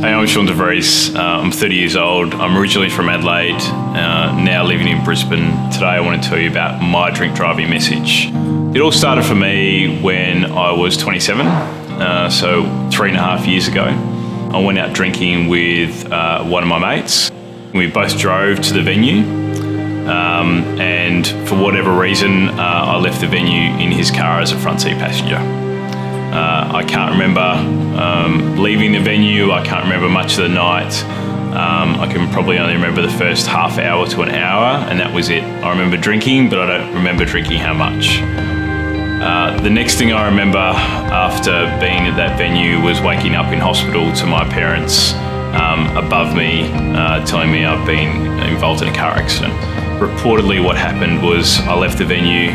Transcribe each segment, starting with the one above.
Hey, I'm Shaun. I'm 30 years old. I'm originally from Adelaide, now living in Brisbane. Today I want to tell you about my drink driving message. It all started for me when I was 27, so 3.5 years ago. I went out drinking with one of my mates. We both drove to the venue, and for whatever reason, I left the venue in his car as a front seat passenger. I can't remember leaving the venue. I can't remember much of the night. I can probably only remember the first half hour to an hour, and that was it. I remember drinking, but I don't remember drinking how much. The next thing I remember after being at that venue was waking up in hospital to my parents above me telling me I've been involved in a car accident. Reportedly what happened was I left the venue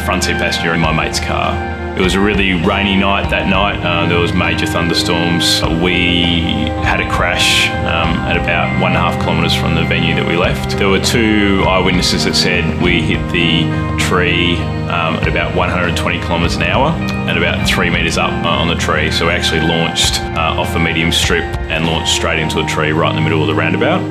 front seat passenger in my mate's car. It was a really rainy night that night. There was major thunderstorms. We had a crash at about 1.5 kilometres from the venue that we left. There were 2 eyewitnesses that said we hit the tree at about 120 kilometres an hour and about 3 metres up on the tree. So we actually launched off a medium strip and launched straight into a tree right in the middle of the roundabout.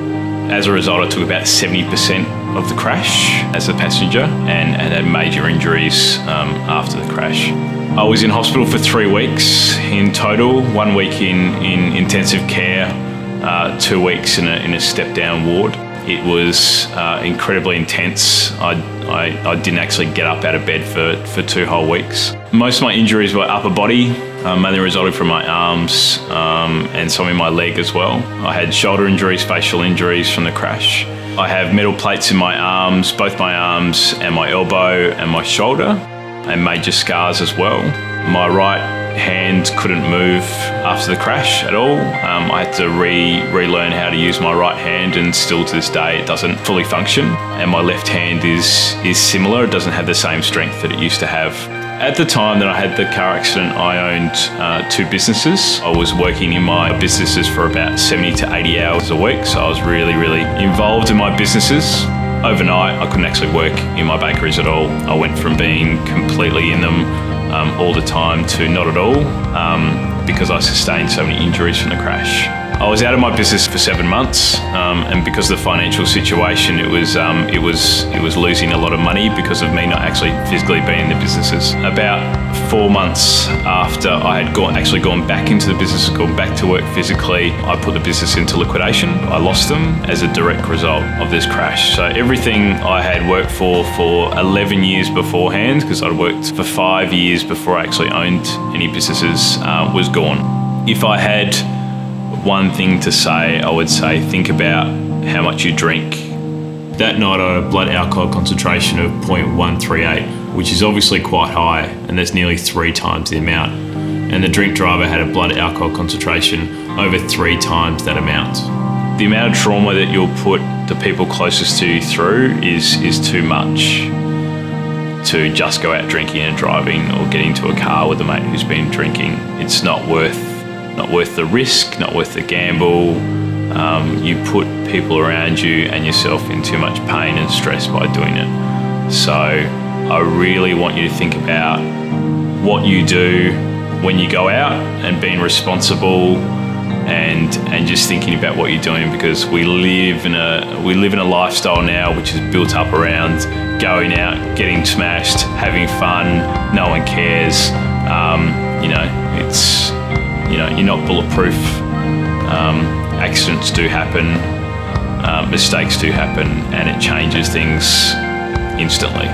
As a result, I took about 70% of the crash as a passenger and had major injuries after the crash. I was in hospital for 3 weeks in total, 1 week in intensive care, 2 weeks in a step-down ward. It was incredibly intense. I didn't actually get up out of bed for 2 whole weeks. Most of my injuries were upper body, mainly resulting from my arms and some in my leg as well. I had shoulder injuries, facial injuries from the crash. I have metal plates in my arms, both my arms and my elbow and my shoulder, and major scars as well. My right hand couldn't move after the crash at all. I had to relearn how to use my right hand, and still to this day it doesn't fully function. And my left hand is similar. It doesn't have the same strength that it used to have. At the time that I had the car accident, I owned 2 businesses. I was working in my businesses for about 70 to 80 hours a week, so I was really involved in my businesses. Overnight, I couldn't actually work in my bakeries at all. I went from being completely in them all the time to not at all because I sustained so many injuries from the crash. I was out of my business for 7 months, and because of the financial situation, it was losing a lot of money because of me not actually physically being in the businesses. About 4 months after I had actually gone back into the business, gone back to work physically, I put the business into liquidation. I lost them as a direct result of this crash. So everything I had worked for 11 years beforehand, because I'd worked for 5 years before I actually owned any businesses, was gone. If I had one thing to say, I would say think about how much you drink. That night I had a blood alcohol concentration of 0.138, which is obviously quite high, and that's nearly 3 times the amount. And the drink driver had a blood alcohol concentration over 3 times that amount. The amount of trauma that you'll put the people closest to you through is too much to just go out drinking and driving or get into a car with a mate who's been drinking. It's not worth the risk, not worth the gamble. You put people around you and yourself in too much pain and stress by doing it. So I really want you to think about what you do when you go out and being responsible and just thinking about what you're doing, because we live in a lifestyle now which is built up around going out, getting smashed, having fun, no one cares. You're not bulletproof. Accidents do happen, mistakes do happen, and it changes things instantly.